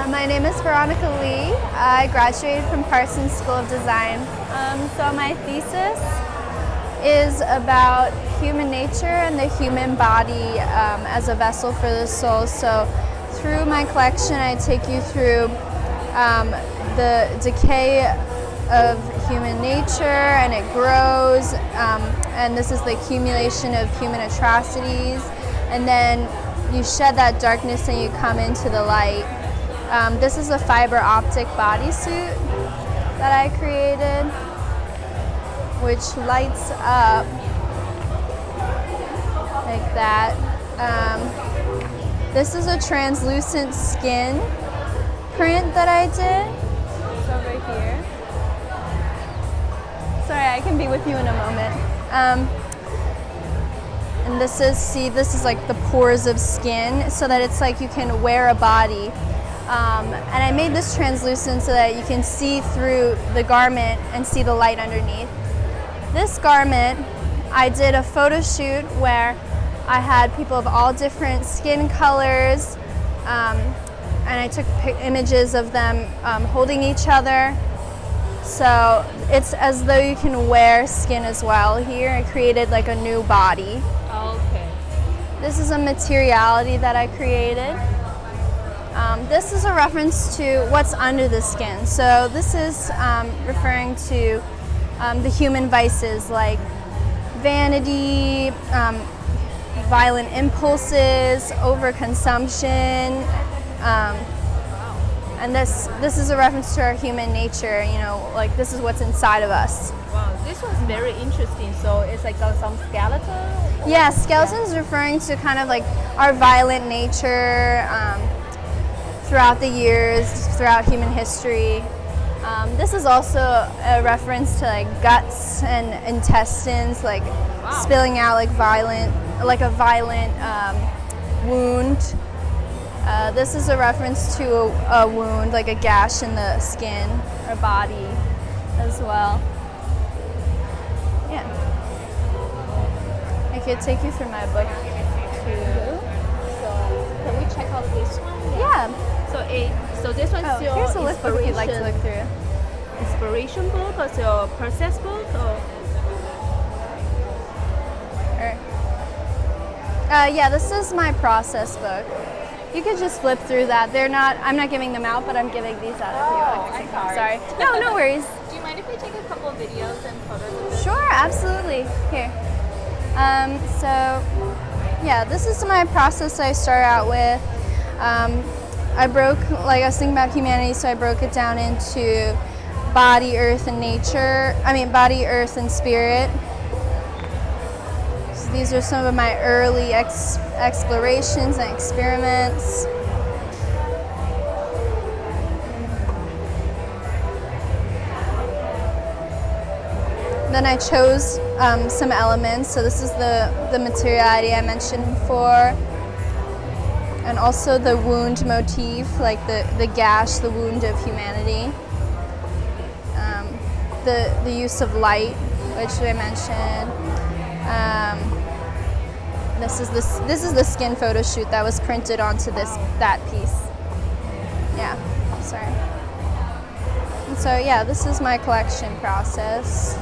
My name is Veronica Lee. I graduated from Parsons School of Design. So my thesis is about human nature and the human body as a vessel for the soul. So through my collection, I take you through the decay of human nature, and it grows, and this is the accumulation of human atrocities, and then you shed that darkness and you come into the light. This is a fiber optic bodysuit that I created, which lights up like that. This is a translucent skin print that I did. It's over here. Sorry, I can be with you in a moment. And this is like the pores of skin, so that it's like you can wear a body. And I made this translucent so that you can see through the garment and see the light underneath. This garment, I did a photo shoot where I had people of all different skin colors, and I took images of them holding each other. So it's as though you can wear skin as well. Here I created like a new body. Okay. This is a materiality that I created. This is a reference to what's under the skin. So this is referring to the human vices like vanity, violent impulses, overconsumption, and this is a reference to our human nature. You know, like this is what's inside of us. Wow, this was very interesting. So it's like some skeleton? Yeah, skeletons referring to kind of like our violent nature throughout the years, throughout human history. This is also a reference to like guts and intestines, like spilling out like a violent wound. This is a reference to a wound, like a gash in the skin or body as well. Yeah. I could take you through my book too. So can we check out this one? Yeah. So this one's your here's a list book if you'd like to look through. Inspiration book or your process book? Yeah, this is my process book. You could just flip through that. I'm not giving them out, but I'm giving these out if you want. I'm sorry. No worries. Do you mind if we take a couple of videos and photos of this? Sure, absolutely. Here. So, yeah, this is my process I start out with. I was thinking about humanity, so I broke it down into body, earth, and body, earth, and spirit. So these are some of my early explorations and experiments. Then I chose some elements. So this is the materiality I mentioned before. And also the wound motif, like the gash, the wound of humanity. The use of light, which I mentioned. This is the skin photo shoot that was printed onto that piece. Yeah, sorry. And so yeah, this is my collection process.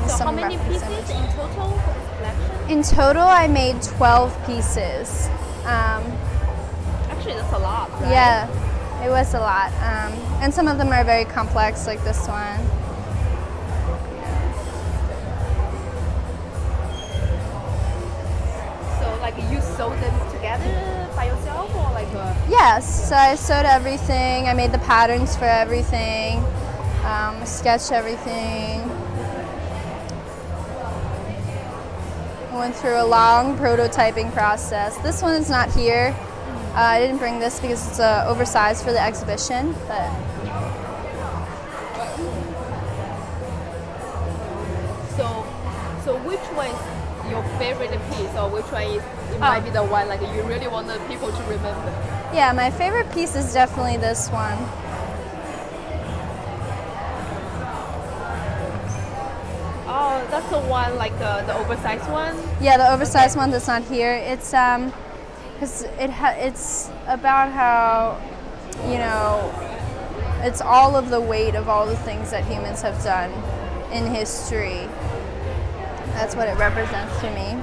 So how many pieces in total for this collection? In total, I made 12 pieces. Actually, that's a lot, right? Yeah, it was a lot. And some of them are very complex, like this one. So, like, you sewed them together by yourself, or like a... Yes, so I sewed everything. I made the patterns for everything. Sketched everything. Went through a long prototyping process. This one is not here. I didn't bring this because it's oversized for the exhibition, but so which one is your favorite piece, or which one is might be the one like you really want the people to remember? Yeah, my favorite piece is definitely this one. Oh, that's the one like the oversized one. Yeah, the oversized one that's not here. It's because it's about how, you know, it's all of the weight of all the things that humans have done in history. That's what it represents to me.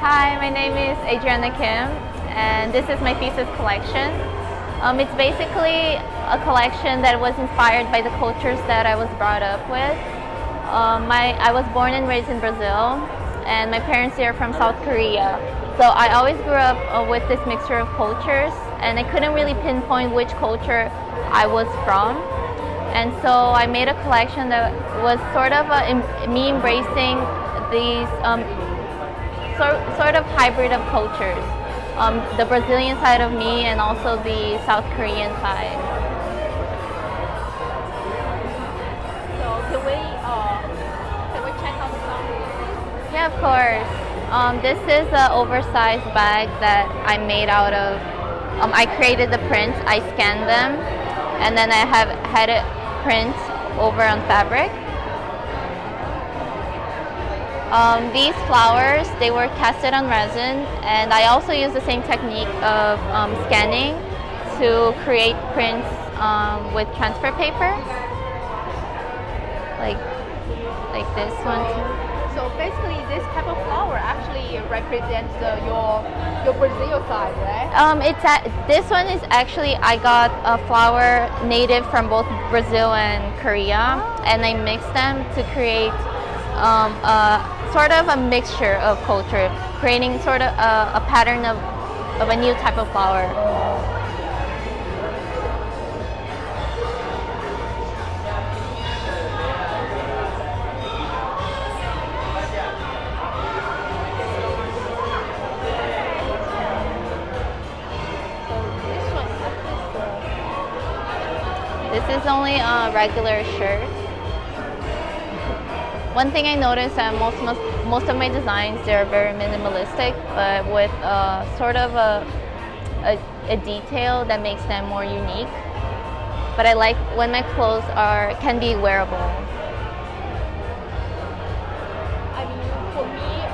Hi, my name is Adriana Kim, and this is my thesis collection. It's basically a collection that was inspired by the cultures that I was brought up with. I was born and raised in Brazil, and my parents are from South Korea. So I always grew up with this mixture of cultures, and I couldn't really pinpoint which culture I was from. And so I made a collection that was sort of me embracing these sort of hybrid of cultures. The Brazilian side of me and also the South Korean side. So can we check out some? Yeah, of course. This is an oversized bag that I made out of. I created the prints, I scanned them, and then I have had it print over on fabric. These flowers, they were casted on resin, and I also used the same technique of scanning to create prints with transfer paper, like this one too. So basically, this type of flower actually represents your Brazil side, right? This one is actually, I got a flower native from both Brazil and Korea, and I mixed them to create sort of a mixture of culture, creating sort of a pattern of a new type of flower. This is only a regular shirt. One thing I noticed that most of my designs, they're very minimalistic, but with sort of a detail that makes them more unique. But I like when my clothes can be wearable. I mean, for me,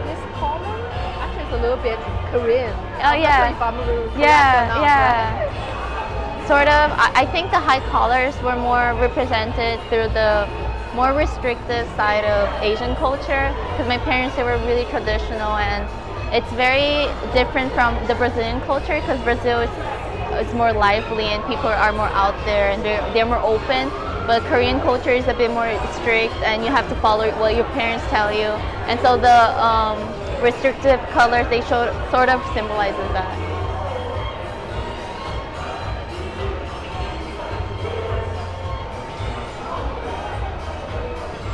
this color actually is a little bit Korean. Oh yeah, if I'm correct yeah, or not, yeah. right? Sort of. I think the high collars were more represented through the more restrictive side of Asian culture, because my parents, they were really traditional, and it's very different from the Brazilian culture, because Brazil is more lively and people are more out there and they're more open, but Korean culture is a bit more strict and you have to follow what your parents tell you, and so the restrictive colors, they sort of symbolizes that.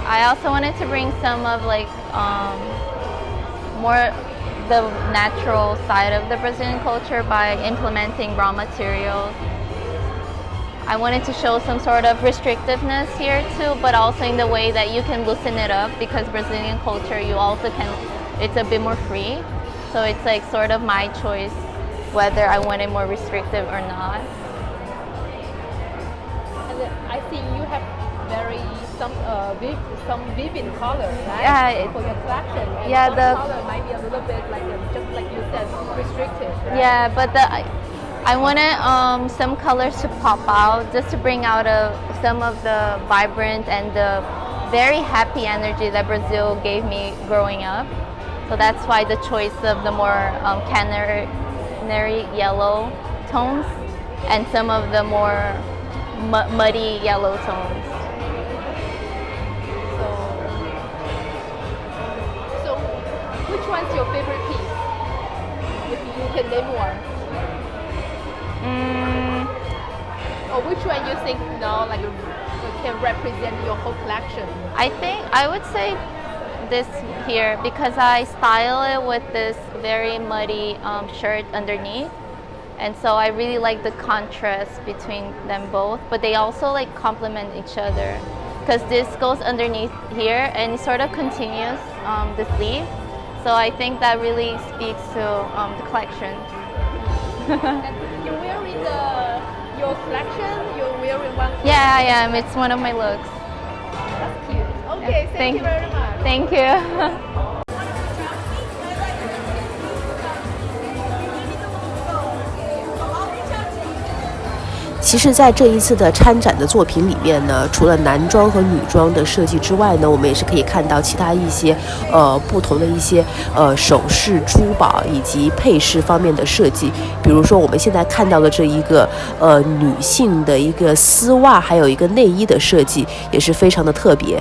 I also wanted to bring some of more the natural side of the Brazilian culture by implementing raw materials. I wanted to show some sort of restrictiveness here too, but also in the way that you can loosen it up, because Brazilian culture, you also can, it's a bit more free. So it's like sort of my choice whether I want it more restrictive or not. And I think you have some vivid color, right? Yeah, for your collection. And yeah, some color might be a little bit just like you said, restrictive, right? Yeah, but I wanted some colors to pop out, just to bring out some of the vibrant and the very happy energy that Brazil gave me growing up. So that's why the choice of the more canary yellow tones and some of the more muddy yellow tones. So which one's your favorite piece? If you can name one. Or which one you think can represent your whole collection? I would say this here, because I style it with this very muddy shirt underneath, and so I really like the contrast between them both, but they also complement each other, because this goes underneath here and it sort of continues the sleeve, so I think that really speaks to the collection. And you're wearing your selection? You're wearing one? Yeah, I am. It's one of my looks. That's cute. Okay, thank you very much. Thank you. 其实在这一次的参展的作品里面呢，除了男装和女装的设计之外呢，我们也是可以看到其他一些不同的一些首饰、珠宝以及配饰方面的设计。比如说我们现在看到的这一个女性的一个丝袜，还有一个内衣的设计，也是非常的特别。